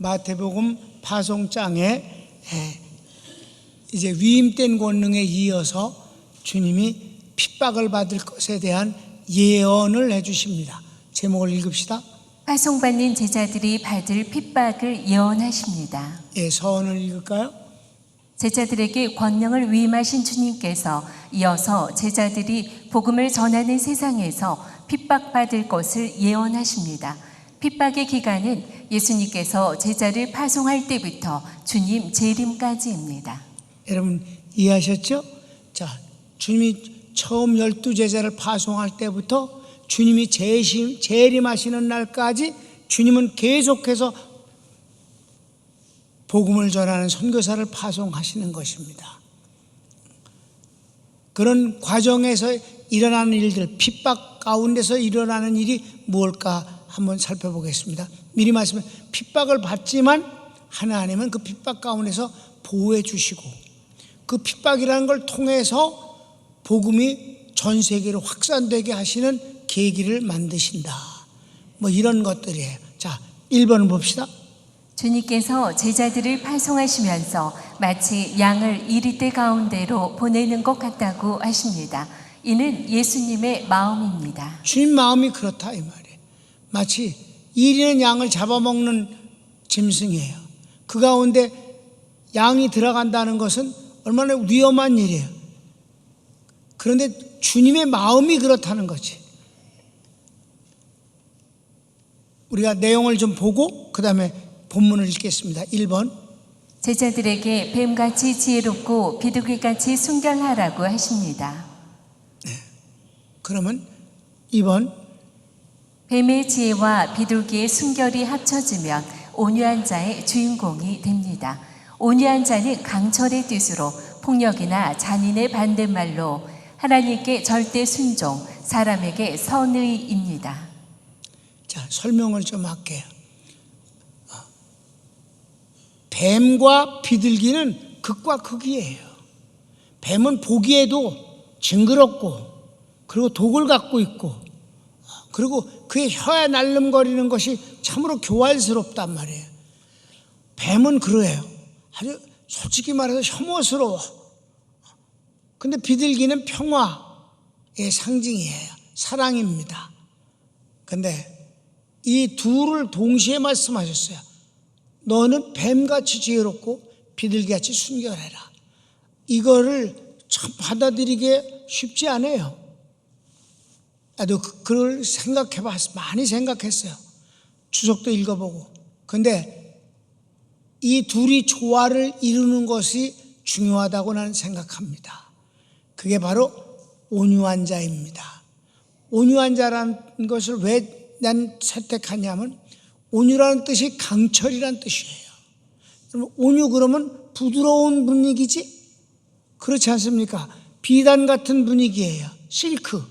마태복음 파송장에 이제 위임된 권능에 이어서 주님이 핍박을 받을 것에 대한 예언을 해주십니다. 제목을 읽읍시다. 파송받는 제자들이 받을 핍박을 예언하십니다. 서원을 읽을까요? 제자들에게 권능을 위임하신 주님께서 이어서 제자들이 복음을 전하는 세상에서 핍박받을 것을 예언하십니다. 핍박의 기간은 예수님께서 제자를 파송할 때부터 주님 재림까지입니다. 여러분 이해하셨죠? 자, 주님이 처음 12제자를 파송할 때부터 주님이 재림하시는 날까지 주님은 계속해서 복음을 전하는 선교사를 파송하시는 것입니다. 그런 과정에서 일어나는 일들, 핍박 가운데서 일어나는 일이 무엇일까 한번 살펴보겠습니다. 미리 말씀해, 핍박을 받지만 하나님은 그 핍박 가운데서 보호해 주시고 그 핍박이라는 걸 통해서 복음이 전 세계로 확산되게 하시는 계기를 만드신다. 뭐 이런 것들이에요. 자, 1번을 봅시다. 주님께서 제자들을 파송하시면서 마치 양을 이리떼 가운데로 보내는 것 같다고 하십니다. 이는 예수님의 마음입니다. 주님 마음이 그렇다 이 말이에요. 마치 이리는 양을 잡아먹는 짐승이에요. 그 가운데 양이 들어간다는 것은 얼마나 위험한 일이에요. 그런데 주님의 마음이 그렇다는 거지. 우리가 내용을 좀 보고 그 다음에 본문을 읽겠습니다. 1번. 제자들에게 뱀같이 지혜롭고 비둘기같이 순결하라고 하십니다. 그러면 2번. 뱀의 지혜와 비둘기의 순결이 합쳐지면 온유한 자의 주인공이 됩니다. 온유한 자는 강철의 뜻으로 폭력이나 잔인의 반대말로 하나님께 절대 순종, 사람에게 선의입니다. 자, 설명을 좀 할게요. 뱀과 비둘기는 극과 극이에요. 뱀은 보기에도 징그럽고 그리고 독을 갖고 있고 그리고 그의 혀에 날름거리는 것이 참으로 교활스럽단 말이에요. 뱀은 그래요. 아주 솔직히 말해서 혐오스러워. 근데 비둘기는 평화의 상징이에요. 사랑입니다. 근데 이 둘을 동시에 말씀하셨어요. 너는 뱀같이 지혜롭고 비둘기같이 순결해라. 이거를 참 받아들이기 쉽지 않아요. 나도 그걸 생각해봤어. 많이 생각했어요. 주석도 읽어보고. 근데 이 둘이 조화를 이루는 것이 중요하다고 나는 생각합니다. 그게 바로 온유한 자입니다. 온유한 자라는 것을 왜 난 선택하냐면 온유라는 뜻이 강철이라는 뜻이에요. 그러면 온유 그러면 부드러운 분위기지? 그렇지 않습니까? 비단 같은 분위기예요. 실크.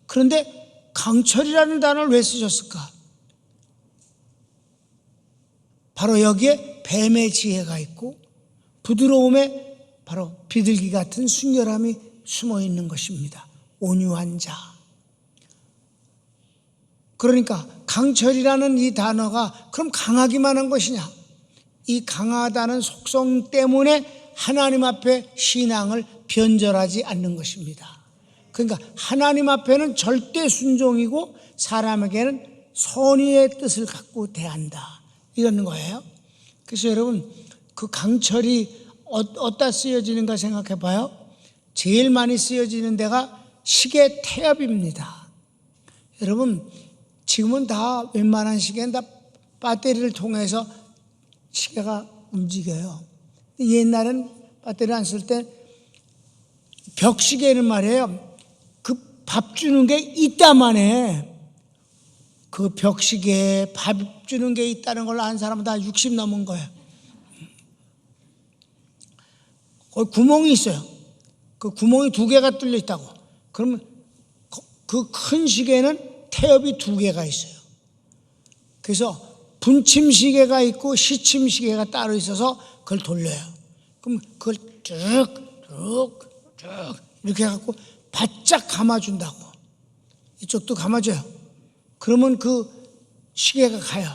그런데 강철이라는 단어를 왜 쓰셨을까? 바로 여기에 뱀의 지혜가 있고 부드러움에 바로 비둘기 같은 순결함이 숨어 있는 것입니다. 온유한 자. 그러니까 강철이라는 이 단어가 그럼 강하기만 한 것이냐? 이 강하다는 속성 때문에 하나님 앞에 신앙을 변절하지 않는 것입니다. 그러니까 하나님 앞에는 절대 순종이고 사람에게는 선의의 뜻을 갖고 대한다. 이러는 거예요. 그래서 여러분 그 강철이 어디다 쓰여지는가 생각해 봐요. 제일 많이 쓰여지는 데가 시계 태엽입니다. 여러분 지금은 다 웬만한 시계는 다 배터리를 통해서 시계가 움직여요. 옛날엔 배터리 안 쓸 때 벽시계는 말이에요. 그 밥 주는 게 있다만 해. 그 벽시계에 밥 주는 게 있다는 걸 아는 사람은 다 60 넘은 거예요. 거기 구멍이 있어요. 그 구멍이 2개가 뚫려 있다고. 그러면 그 큰 시계는 태엽이 2개가 있어요. 그래서 분침시계가 있고 시침시계가 따로 있어서 그걸 돌려요. 그럼 그걸 쭉 이렇게 해갖고 바짝 감아준다고. 이쪽도 감아줘요. 그러면 그 시계가 가요.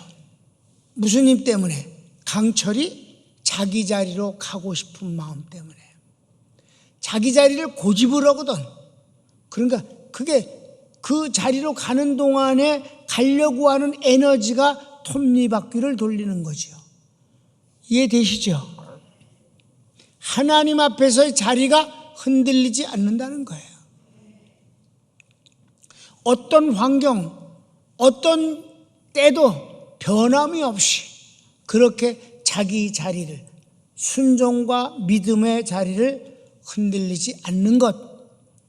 무슨 힘 때문에? 강철이 자기 자리로 가고 싶은 마음 때문에 자기 자리를 고집을 하거든. 그러니까 그게 그 자리로 가는 동안에 가려고 하는 에너지가 톱니바퀴를 돌리는 거죠. 이해되시죠? 하나님 앞에서의 자리가 흔들리지 않는다는 거예요. 어떤 환경, 어떤 때도 변함이 없이 그렇게 자기 자리를, 순종과 믿음의 자리를 흔들리지 않는 것,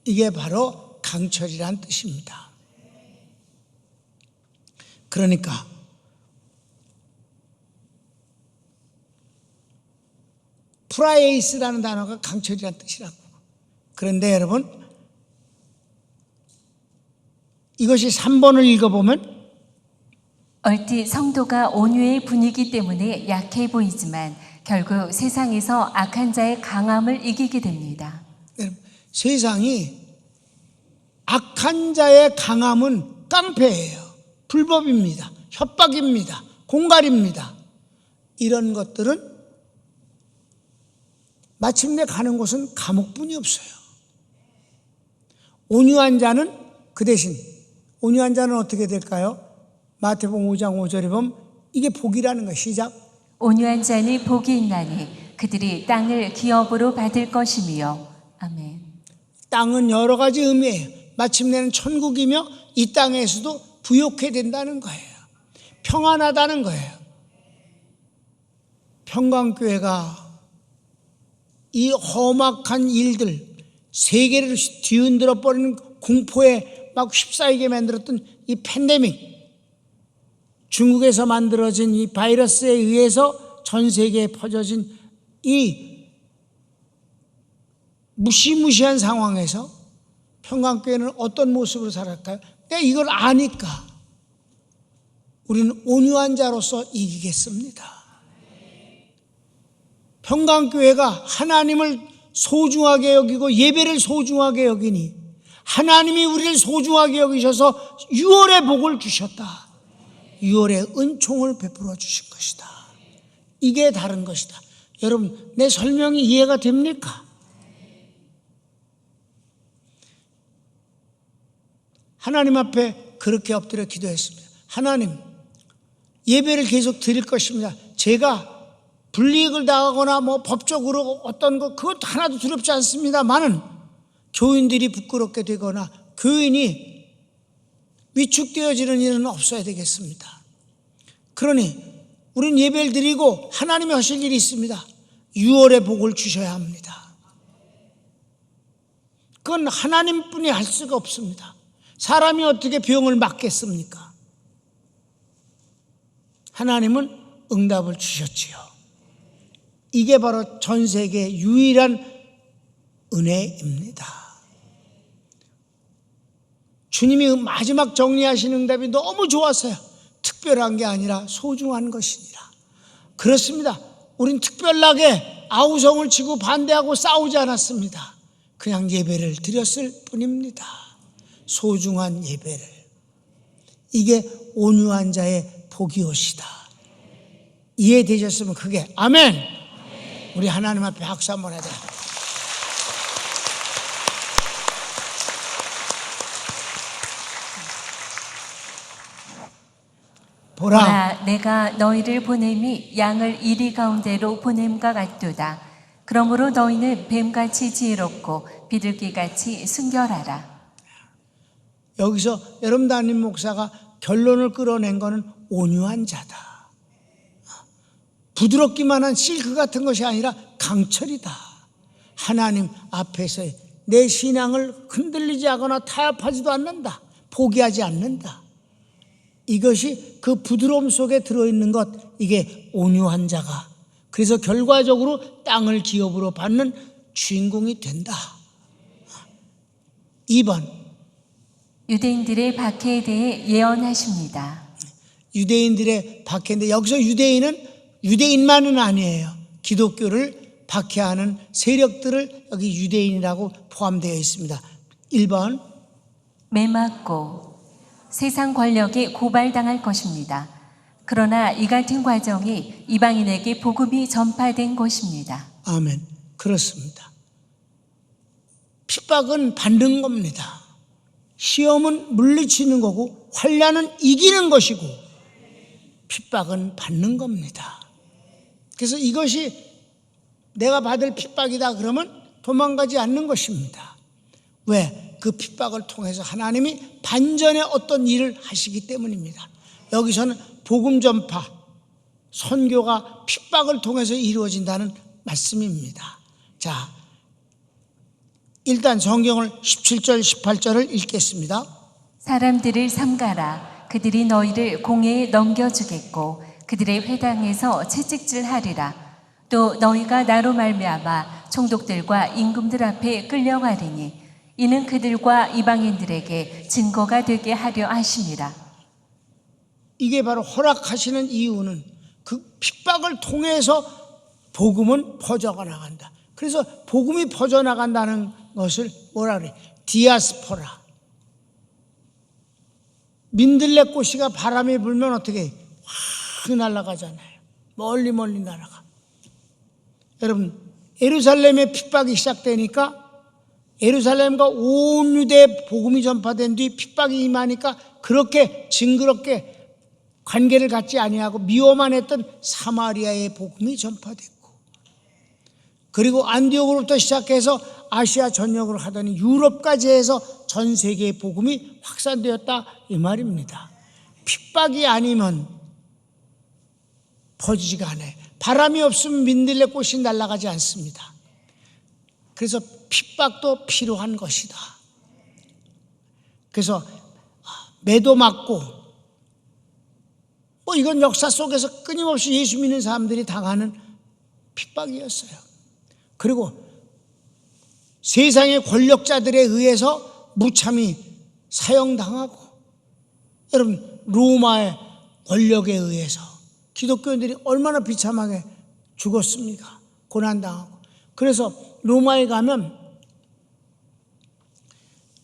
이게 바로 강철이란 뜻입니다. 그러니까 프라에이스라는 단어가 강철이란 뜻이라고. 그런데 여러분, 이것이 3번을 읽어보면 얼핏 성도가 온유의 분위기 때문에 약해 보이지만 결국 세상에서 악한 자의 강함을 이기게 됩니다. 세상이 악한 자의 강함은 깡패예요. 불법입니다. 협박입니다. 공갈입니다. 이런 것들은 마침내 가는 곳은 감옥뿐이 없어요. 온유한 자는 그 대신, 온유한 자는 어떻게 될까요? 마태복음 5장 5절에 보면 이게 복이라는 거예요. 시작. 온유한 자는 복이 있나니 그들이 땅을 기업으로 받을 것이며. 아멘. 땅은 여러 가지 의미예요. 마침내는 천국이며 이 땅에서도 부욕해 된다는 거예요. 평안하다는 거예요. 평강교회가 이 험악한 일들, 세계를 뒤흔들어 버리는 공포에 막 휩싸이게 만들었던 이 팬데믹, 중국에서 만들어진 이 바이러스에 의해서 전 세계에 퍼져진 이 무시무시한 상황에서 평강교회는 어떤 모습으로 살았을까요? 내가 이걸 아니까 우리는 온유한 자로서 이기겠습니다. 평강교회가 하나님을 소중하게 여기고 예배를 소중하게 여기니 하나님이 우리를 소중하게 여기셔서 6월의 복을 주셨다. 6월의 은총을 베풀어 주신 것이다. 이게 다른 것이다. 여러분, 내 설명이 이해가 됩니까? 하나님 앞에 그렇게 엎드려 기도했습니다. 하나님, 예배를 계속 드릴 것입니다. 제가 불이익을 당하거나 법적으로 어떤 것, 그것도 하나도 두렵지 않습니다만은 교인들이 부끄럽게 되거나 교인이 위축되어지는 일은 없어야 되겠습니다. 그러니 우린 예배를 드리고 하나님이 하실 일이 있습니다. 6월의 복을 주셔야 합니다. 그건 하나님뿐이 할 수가 없습니다. 사람이 어떻게 병을 막겠습니까? 하나님은 응답을 주셨지요. 이게 바로 전 세계 유일한 은혜입니다. 주님이 마지막 정리하신 응답이 너무 좋았어요. 특별한 게 아니라 소중한 것이니라. 그렇습니다. 우린 특별하게 아우성을 치고 반대하고 싸우지 않았습니다. 그냥 예배를 드렸을 뿐입니다. 소중한 예배를. 이게 온유한 자의 복이옵시다. 이해되셨으면 그게 아멘. 우리 하나님 앞에 박수 한번 하자. 보라, 내가 너희를 보냄이 양을 이리 가운데로 보냄과 같도다. 그러므로 너희는 뱀같이 지혜롭고 비둘기같이 순결하라. 여기서 여러분 담임 목사가 결론을 끌어낸 것은 온유한 자다. 부드럽기만 한 실크 같은 것이 아니라 강철이다. 하나님 앞에서 내 신앙을 흔들리지 않거나 타협하지도 않는다. 포기하지 않는다. 이것이 그 부드러움 속에 들어있는 것, 이게 온유한 자가, 그래서 결과적으로 땅을 기업으로 받는 주인공이 된다. 2번, 유대인들의 박해에 대해 예언하십니다. 유대인들의 박해인데 여기서 유대인은 유대인만은 아니에요. 기독교를 박해하는 세력들을 여기 유대인이라고 포함되어 있습니다. 1번, 매맞고 세상 권력에 고발당할 것입니다. 그러나 이 같은 과정이 이방인에게 복음이 전파된 것입니다. 아멘. 그렇습니다. 핍박은 받는 겁니다. 시험은 물리치는 거고 환난은 이기는 것이고 핍박은 받는 겁니다. 그래서 이것이 내가 받을 핍박이다 그러면 도망가지 않는 것입니다. 왜? 그 핍박을 통해서 하나님이 반전의 어떤 일을 하시기 때문입니다. 여기서는 복음 전파, 선교가 핍박을 통해서 이루어진다는 말씀입니다. 자, 일단 성경을 17절, 18절을 읽겠습니다. 사람들을 삼가라. 그들이 너희를 공회에 넘겨주겠고 그들의 회당에서 채찍질하리라. 또 너희가 나로 말미암아 총독들과 임금들 앞에 끌려가리니 이는 그들과 이방인들에게 증거가 되게 하려 하심이라. 이게 바로 허락하시는 이유는 그 핍박을 통해서 복음은 퍼져가 나간다. 그래서 복음이 퍼져나간다는 것을 뭐라 그래? 디아스포라. 민들레꽃이가 바람이 불면 어떻게 확 날아가잖아요. 멀리 날아가. 여러분, 예루살렘의 핍박이 시작되니까 예루살렘과 온 유대에 복음이 전파된 뒤 핍박이 임하니까 그렇게 징그럽게 관계를 갖지 아니하고 미워만 했던 사마리아의 복음이 전파됐고, 그리고 안디옥으로부터 시작해서 아시아 전역으로 하더니 유럽까지 해서 전 세계의 복음이 확산되었다 이 말입니다. 핍박이 아니면 퍼지지가 않아요. 바람이 없으면 민들레꽃이 날아가지 않습니다. 그래서 핍박도 필요한 것이다. 그래서 매도 맞고 이건 역사 속에서 끊임없이 예수 믿는 사람들이 당하는 핍박이었어요. 그리고 세상의 권력자들에 의해서 무참히 사형당하고, 여러분 로마의 권력에 의해서 기독교인들이 얼마나 비참하게 죽었습니까? 고난당하고. 그래서 로마에 가면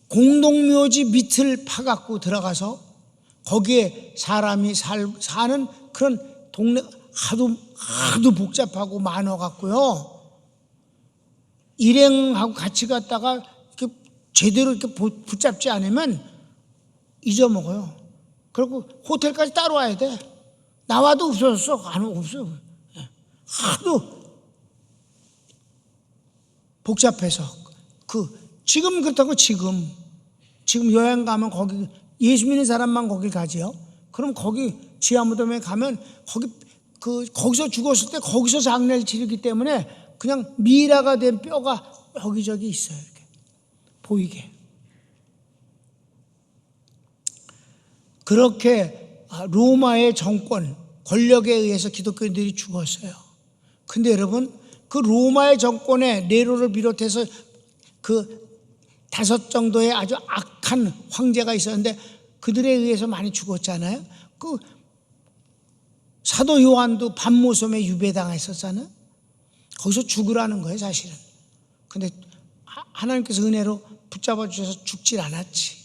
공동묘지 밑을 파갖고 들어가서 거기에 사람이 사는 그런 동네 하도 복잡하고 많아갖고요. 일행하고 같이 갔다가 이렇게 제대로 이렇게 붙잡지 않으면 잊어먹어요. 그리고 호텔까지 따라와야 돼. 나와도 없어졌어. 안 없어. 하도 복잡해서 지금 그렇다고 지금 여행 가면 거기 예수 믿는 사람만 거길 가지요. 그럼 거기 지하 무덤에 가면 거기서 죽었을 때 거기서 장례를 치르기 때문에 그냥 미라가 된 뼈가 여기저기 있어요. 이렇게 보이게. 그렇게 로마의 정권, 권력에 의해서 기독교인들이 죽었어요. 근데 여러분, 그 로마의 정권에 네로를 비롯해서 그 5 정도의 아주 악한 황제가 있었는데 그들에 의해서 많이 죽었잖아요. 그 사도 요한도 반모섬에 유배당했었잖아요. 거기서 죽으라는 거예요, 사실은. 근데 하나님께서 은혜로 붙잡아 주셔서 죽질 않았지.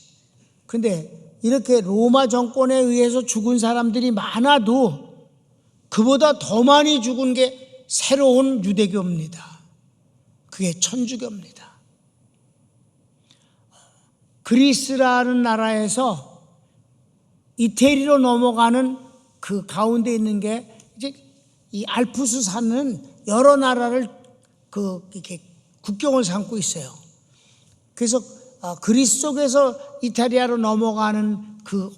근데 이렇게 로마 정권에 의해서 죽은 사람들이 많아도 그보다 더 많이 죽은 게 새로운 유대교입니다. 그게 천주교입니다. 그리스라는 나라에서 이태리로 넘어가는 그 가운데 있는 게 이제 이 알프스 산은 여러 나라를 이렇게 국경을 삼고 있어요. 그래서 그리스 쪽에서 이탈리아로 넘어가는 그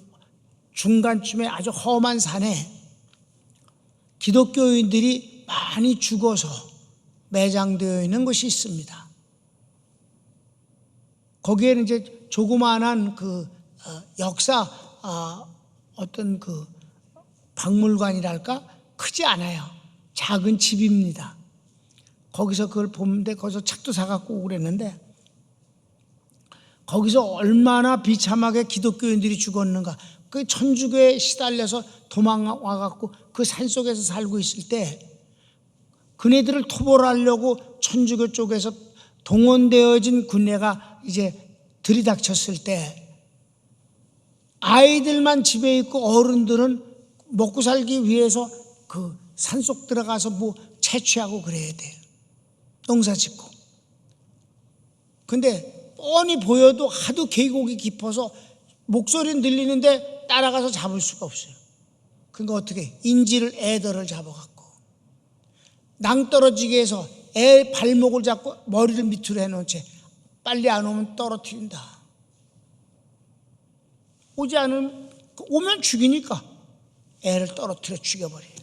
중간쯤에 아주 험한 산에 기독교인들이 많이 죽어서 매장되어 있는 곳이 있습니다. 거기에는 이제 조그마한 그 역사 어떤 그 박물관이랄까 크지 않아요. 작은 집입니다. 거기서 그걸 보는데 거기서 책도 사갖고 오고 그랬는데 거기서 얼마나 비참하게 기독교인들이 죽었는가. 그 천주교에 시달려서 도망와갖고 그 산속에서 살고 있을 때 그네들을 토벌하려고 천주교 쪽에서 동원되어진 군대가 이제 들이닥쳤을 때 아이들만 집에 있고 어른들은 먹고 살기 위해서 그 산속 들어가서 뭐 채취하고 그래야 돼요. 농사 짓고. 근데 뻔히 보여도 하도 계곡이 깊어서 목소리는 들리는데 따라가서 잡을 수가 없어요. 그러니까 어떻게 인지를 애들을 잡아갖고 낭떠러지게 해서 애 발목을 잡고 머리를 밑으로 해놓은 채 빨리 안 오면 떨어뜨린다. 오지 않으면 오면 죽이니까 애를 떨어뜨려 죽여버려요.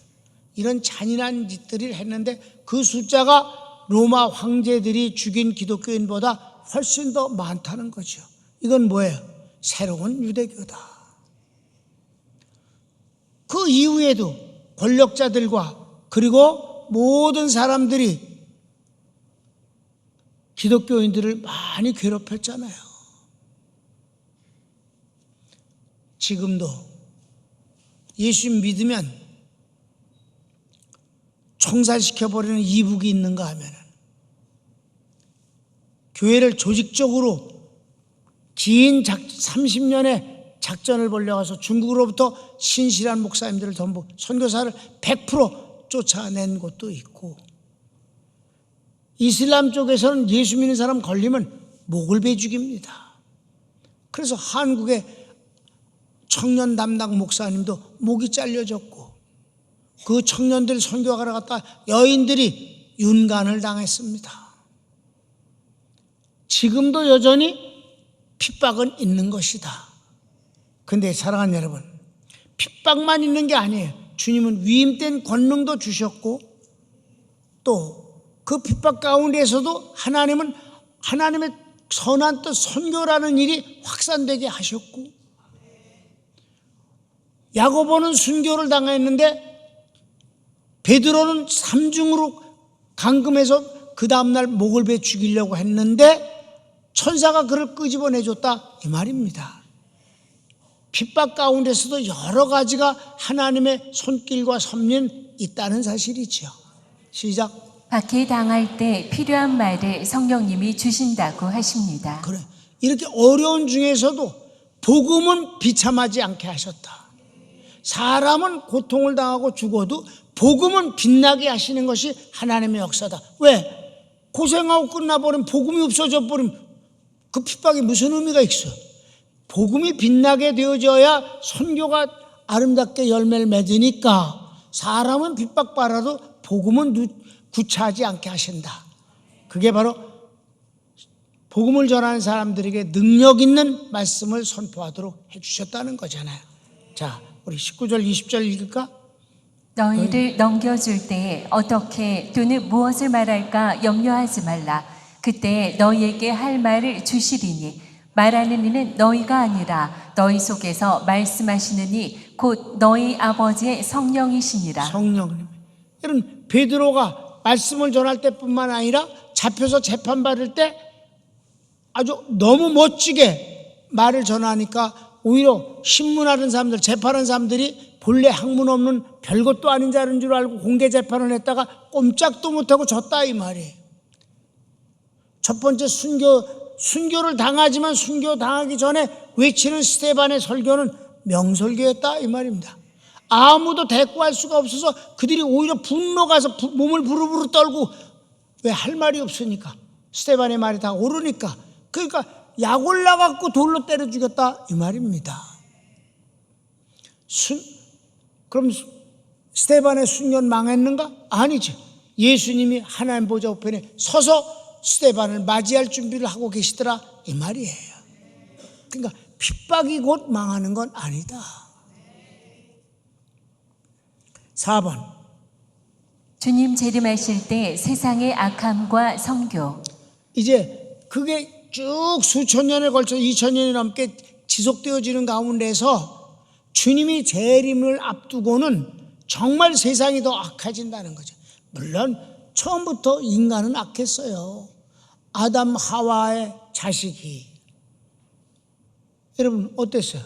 이런 잔인한 짓들을 했는데 그 숫자가 로마 황제들이 죽인 기독교인보다 훨씬 더 많다는 거죠. 이건 뭐예요? 새로운 유대교다. 그 이후에도 권력자들과 그리고 모든 사람들이 기독교인들을 많이 괴롭혔잖아요. 지금도 예수 믿으면 총살시켜버리는 이북이 있는가 하면 교회를 조직적으로 긴 30년의 작전을 벌려가서 중국으로부터 신실한 목사님들을 전부 선교사를 100% 쫓아낸 곳도 있고, 이슬람 쪽에서는 예수 믿는 사람 걸리면 목을 베 죽입니다. 그래서 한국의 청년 담당 목사님도 목이 잘려졌고, 그 청년들 선교하러 갔다 여인들이 윤간을 당했습니다. 지금도 여전히 핍박은 있는 것이다. 근데 사랑하는 여러분, 핍박만 있는 게 아니에요. 주님은 위임된 권능도 주셨고, 또 그 핍박 가운데에서도 하나님은 하나님의 선한 뜻 선교라는 일이 확산되게 하셨고, 야고보는 순교를 당했는데 베드로는 삼중으로 감금해서 그 다음날 목을 베 죽이려고 했는데 천사가 그를 끄집어내줬다, 이 말입니다. 핍박 가운데서도 여러 가지가 하나님의 손길과 섭리는 있다는 사실이죠. 시작. 박해당할 때 필요한 말을 성령님이 주신다고 하십니다. 그래, 이렇게 어려운 중에서도 복음은 비참하지 않게 하셨다. 사람은 고통을 당하고 죽어도 복음은 빛나게 하시는 것이 하나님의 역사다. 왜? 고생하고 끝나버리면 복음이 없어져 버리면 그 핍박이 무슨 의미가 있어? 복음이 빛나게 되어져야 선교가 아름답게 열매를 맺으니까 사람은 핍박받아도 복음은 구차하지 않게 하신다. 그게 바로 복음을 전하는 사람들에게 능력 있는 말씀을 선포하도록 해주셨다는 거잖아요. 자, 우리 19절 20절 읽을까? 너희를 넘겨줄 때에 어떻게 또는 무엇을 말할까 염려하지 말라. 그때 너희에게 할 말을 주시리니 말하는 이는 너희가 아니라 너희 속에서 말씀하시는 이 곧 너희 아버지의 성령이시니라. 성령님. 여러분, 베드로가 말씀을 전할 때뿐만 아니라 잡혀서 재판받을 때 아주 너무 멋지게 말을 전하니까 오히려 신문하는 사람들, 재판하는 사람들이 본래 학문 없는 별것도 아닌 자인 줄 알고 공개 재판을 했다가 꼼짝도 못하고 졌다, 이 말이에요. 첫 번째 순교를 당하지만 순교 당하기 전에 외치는 스데반의 설교는 명설교였다, 이 말입니다. 아무도 대꾸할 수가 없어서 그들이 오히려 분노가서 몸을 부르부르 떨고, 왜 할 말이 없으니까, 스데반의 말이 다 옳으니까. 그러니까 약 올라갖고 돌로 때려 죽였다, 이 말입니다. 그럼 스데반의 순교는 망했는가? 아니죠. 예수님이 하나님 보좌 우편에 서서 스데반을 맞이할 준비를 하고 계시더라, 이 말이에요. 그러니까 핍박이 곧 망하는 건 아니다. 4번. 주님 재림하실 때 세상의 악함과 성교. 이제 그게 쭉 수천 년에 걸쳐 2000년이 넘게 지속되어지는 가운데서 주님이 재림을 앞두고는 정말 세상이 더 악해진다는 거죠. 물론 처음부터 인간은 악했어요. 아담 하와의 자식이. 여러분 어땠어요?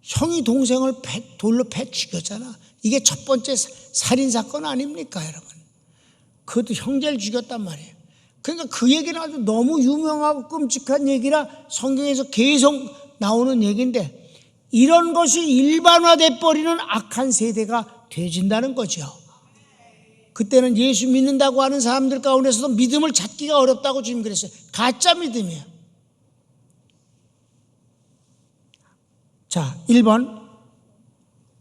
형이 동생을 돌로 패 죽였잖아. 이게 첫 번째 살인사건 아닙니까, 여러분? 그것도 형제를 죽였단 말이에요. 그러니까 그 얘기는 아주 너무 유명하고 끔찍한 얘기라 성경에서 계속 나오는 얘기인데, 이런 것이 일반화돼 버리는 악한 세대가 되어진다는 거죠. 그때는 예수 믿는다고 하는 사람들 가운데서도 믿음을 찾기가 어렵다고 주님 그랬어요. 가짜 믿음이에요. 자, 1번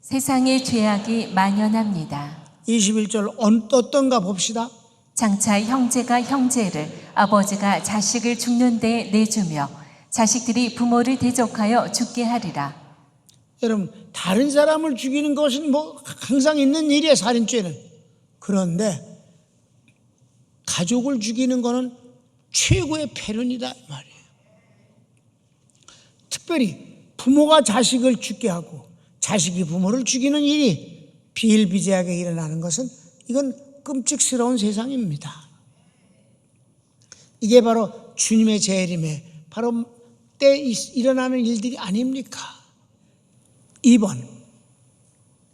세상의 죄악이 만연합니다. 21절 어떤가 봅시다. 장차 형제가 형제를, 아버지가 자식을 죽는 데 내주며 자식들이 부모를 대적하여 죽게 하리라. 여러분, 다른 사람을 죽이는 것은 뭐 항상 있는 일이에요, 살인죄는. 그런데 가족을 죽이는 것은 최고의 패륜이다 이 말이에요. 특별히 부모가 자식을 죽게 하고 자식이 부모를 죽이는 일이 비일비재하게 일어나는 것은 이건 끔찍스러운 세상입니다. 이게 바로 주님의 재림에 바로 때 일어나는 일들이 아닙니까? 2번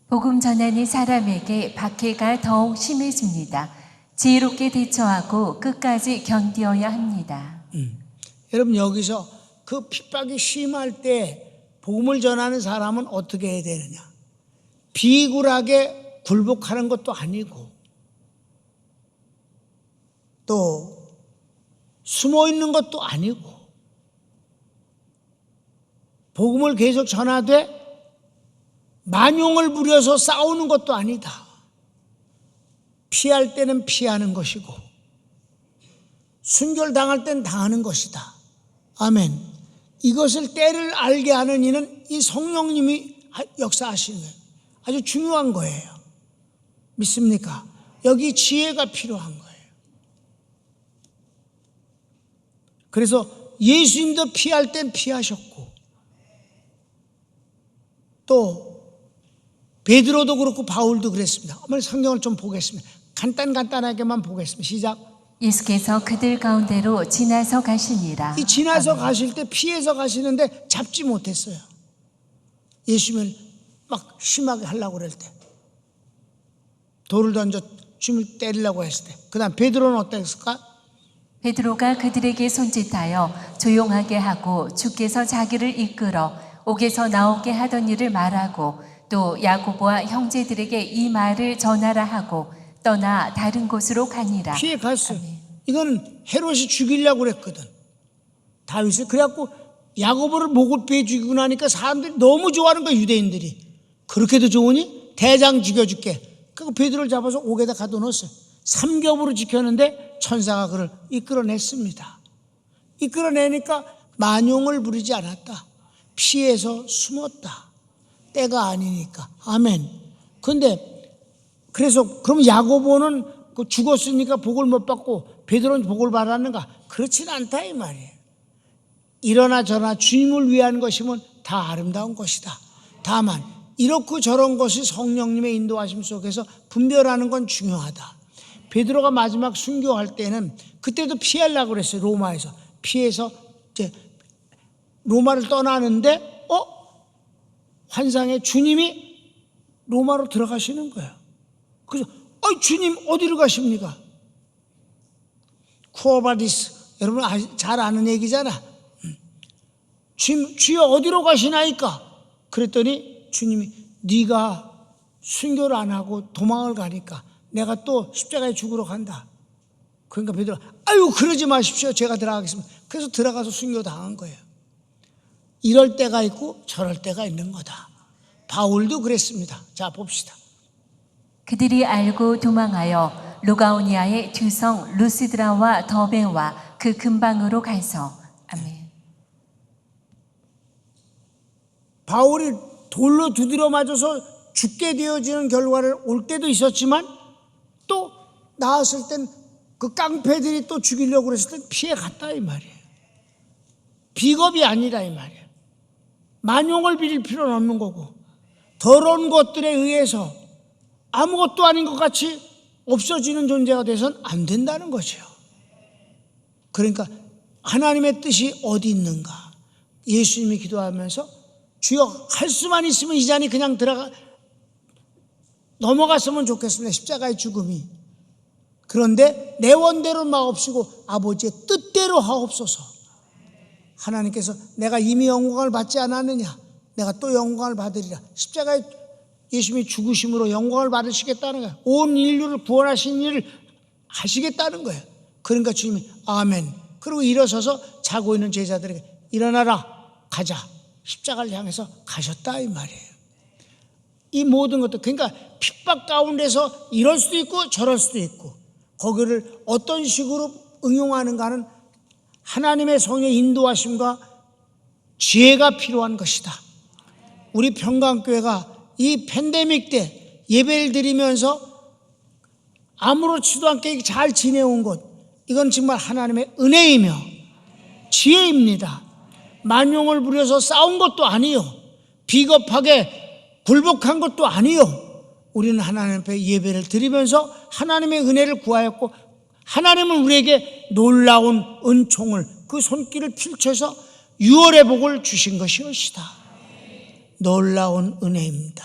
복음 전하는 사람에게 박해가 더욱 심해집니다. 지혜롭게 대처하고 끝까지 견디어야 합니다. 여러분, 여기서 그 핍박이 심할 때 복음을 전하는 사람은 어떻게 해야 되느냐? 비굴하게 굴복하는 것도 아니고 또 숨어 있는 것도 아니고 복음을 계속 전하되 만용을 부려서 싸우는 것도 아니다. 피할 때는 피하는 것이고 순결당할 때는 당하는 것이다. 아멘. 이것을 때를 알게 하는 이는 이 성령님이 역사하시는 거예요. 아주 중요한 거예요. 믿습니까? 여기 지혜가 필요한 거예요. 그래서 예수님도 피할 땐 피하셨고 또 베드로도 그렇고 바울도 그랬습니다. 한번 성경을 좀 보겠습니다. 간단하게만 보겠습니다. 시작. 예수께서 그들 가운데로 지나서 가시니라. 이 지나서 가실 때 피해서 가시는데 잡지 못했어요. 예수님을 막 심하게 하려고 그럴 때 돌을 던져 주님을 때리려고 했을 때 그 다음 베드로는 어땠을까? 베드로가 그들에게 손짓하여 조용하게 하고 주께서 자기를 이끌어 옥에서 나오게 하던 일을 말하고 또 야고보와 형제들에게 이 말을 전하라 하고 떠나 다른 곳으로 가니라. 피해 갔어요. 이건 헤롯이 죽이려고 그랬거든. 다윗을. 그래갖고 야고보를 목을 베어 죽이고 나니까 사람들이 너무 좋아하는 거야, 유대인들이. 그렇게도 좋으니? 대장 죽여줄게. 그리고 베드로를 잡아서 옥에다 가둬놓았어요. 삼겹으로 지켰는데 천사가 그를 이끌어냈습니다. 이끌어내니까 만용을 부리지 않았다. 피해서 숨었다. 때가 아니니까. 아멘. 근데 그래서 그럼 야고보는 죽었으니까 복을 못 받고 베드로는 복을 받았는가? 그렇지는 않다 이 말이에요. 이러나 저러나 주님을 위한 것이면 다 아름다운 것이다. 다만 이렇고 저런 것이 성령님의 인도하심 속에서 분별하는 건 중요하다. 베드로가 마지막 순교할 때는 그때도 피하려고 그랬어요. 로마에서 피해서 이제 로마를 떠나는데 환상에 주님이 로마로 들어가시는 거예요. 그래서 주님 어디로 가십니까? 쿠어바디스, 여러분 잘 아는 얘기잖아. 주여 어디로 가시나이까? 그랬더니 주님이 네가 순교를 안 하고 도망을 가니까 내가 또 십자가에 죽으러 간다. 그러니까 베드로가 그러지 마십시오. 제가 들어가겠습니다. 그래서 들어가서 순교 당한 거예요. 이럴 때가 있고 저럴 때가 있는 거다. 바울도 그랬습니다. 자, 봅시다. 그들이 알고 도망하여 루가오니아의 두 성 루스드라와 더베와 그 근방으로 가서. 아멘. 바울이 돌로 두드려 맞아서 죽게 되어지는 결과를 올 때도 있었지만 또 나왔을 땐 그 깡패들이 또 죽이려고 그랬을 땐 피해 갔다 이 말이에요. 비겁이 아니라 이 말이에요. 만용을 빌릴 필요는 없는 거고 더러운 것들에 의해서 아무것도 아닌 것 같이 없어지는 존재가 돼서는 안 된다는 거죠. 그러니까 하나님의 뜻이 어디 있는가? 예수님이 기도하면서 주여 할 수만 있으면 이 잔이 그냥 넘어갔으면 좋겠습니다. 십자가의 죽음이. 그런데 내 원대로는 마옵시고 아버지의 뜻대로 하옵소서. 하나님께서 내가 이미 영광을 받지 않았느냐? 내가 또 영광을 받으리라. 십자가에 예수님이 죽으심으로 영광을 받으시겠다는 거예요. 온 인류를 구원하신 일을 하시겠다는 거예요. 그러니까 주님이 아멘. 그리고 일어서서 자고 있는 제자들에게 일어나라, 가자. 십자가를 향해서 가셨다 이 말이에요. 이 모든 것도, 그러니까 핍박 가운데서 이럴 수도 있고 저럴 수도 있고, 거기를 어떤 식으로 응용하는가는 하나님의 성의 인도하심과 지혜가 필요한 것이다. 우리 평강교회가 이 팬데믹 때 예배를 드리면서 아무렇지도 않게 잘 지내온 것, 이건 정말 하나님의 은혜이며 지혜입니다. 만용을 부려서 싸운 것도 아니요, 비겁하게 굴복한 것도 아니요. 우리는 하나님 앞에 예배를 드리면서 하나님의 은혜를 구하였고, 하나님은 우리에게 놀라운 은총을, 그 손길을 펼쳐서 6월의 복을 주신 것이옵시다. 놀라운 은혜입니다.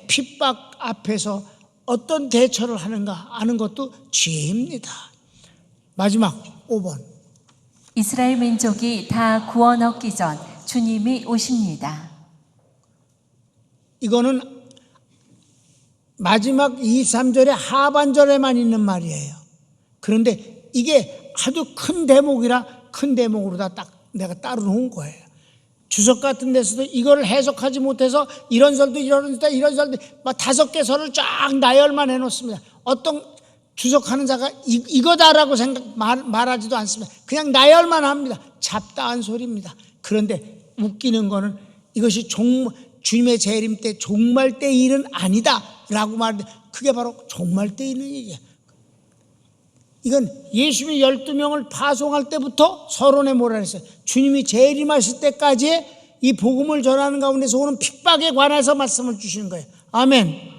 핍박 앞에서 어떤 대처를 하는가 아는 것도 지혜입니다. 마지막 5번. 이스라엘 민족이 다 구원 얻기 전 주님이 오십니다. 이거는 마지막 23절의 하반절에만 있는 말이에요. 그런데 이게 아주 큰 대목이라 큰 대목으로 다 딱 내가 따로 놓은 거예요. 주석 같은 데서도 이거를 해석하지 못해서 이런 설도 이런 설도 막 5개 설을 쫙 나열만 해놓습니다. 어떤 주석하는 자가 이거다라고 말하지도 않습니다. 그냥 나열만 합니다. 잡다한 소리입니다. 그런데 웃기는 거는 이것이 주님의 재림 때 종말 때 일은 아니다 라고 말하는데, 그게 바로 종말 때 있는 일이에요. 이건 예수님이 12명을 파송할 때부터 서론에 뭐라 했어요? 주님이 재림하실 때까지 이 복음을 전하는 가운데서 오는 핍박에 관해서 말씀을 주시는 거예요. 아멘.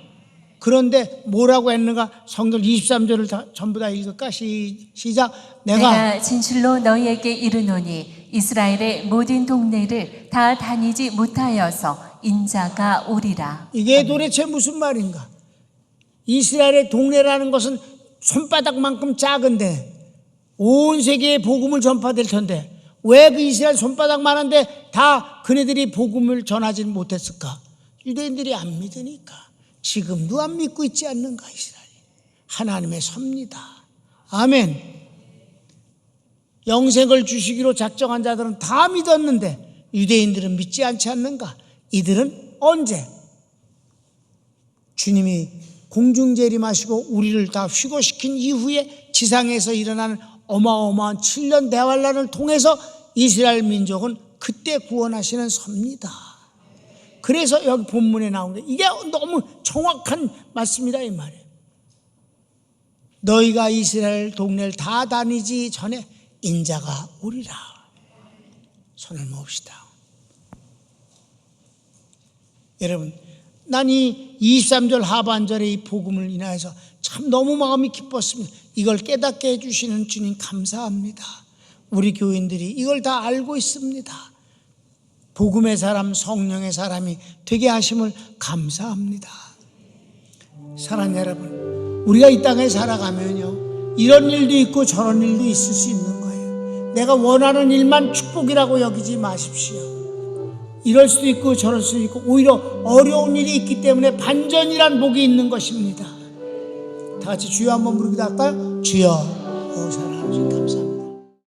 그런데 뭐라고 했는가? 성경 23절을 전부 다 읽을까? 시작. 내가 진실로 너희에게 이르노니 이스라엘의 모든 동네를 다 다니지 못하여서 인자가 오리라. 이게 도대체 무슨 말인가? 이스라엘의 동네라는 것은 손바닥만큼 작은데 온 세계에 복음을 전파될 텐데, 왜 그 이스라엘 손바닥만한데 다 그네들이 복음을 전하지 못했을까? 유대인들이 안 믿으니까. 지금도 안 믿고 있지 않는가? 이스라엘이 하나님의 섭니다. 아멘. 영생을 주시기로 작정한 자들은 다 믿었는데 유대인들은 믿지 않지 않는가? 이들은 언제 주님이 공중재림하시고 우리를 다 휴거시킨 이후에 지상에서 일어나는 어마어마한 7년 대환란을 통해서 이스라엘 민족은 그때 구원하시는 섭니다. 그래서 여기 본문에 나온 게 이게 너무 정확한 말씀이다 이 말이에요. 너희가 이스라엘 동네를 다 다니지 전에 인자가 오리라. 손을 모읍시다. 여러분, 난 이 23절 하반절의 이 복음을 인하여서 참 너무 마음이 기뻤습니다. 이걸 깨닫게 해주시는 주님 감사합니다. 우리 교인들이 이걸 다 알고 있습니다. 복음의 사람, 성령의 사람이 되게 하심을 감사합니다. 사랑하는 여러분, 우리가 이 땅에 살아가면요, 이런 일도 있고 저런 일도 있을 수 있는 거예요. 내가 원하는 일만 축복이라고 여기지 마십시오. 이럴 수도 있고 저럴 수도 있고, 오히려 어려운 일이 있기 때문에 반전이란 복이 있는 것입니다. 다 같이 주여 한번 부르기도 할까요? 주여, 사랑하는 주님 감사합니다.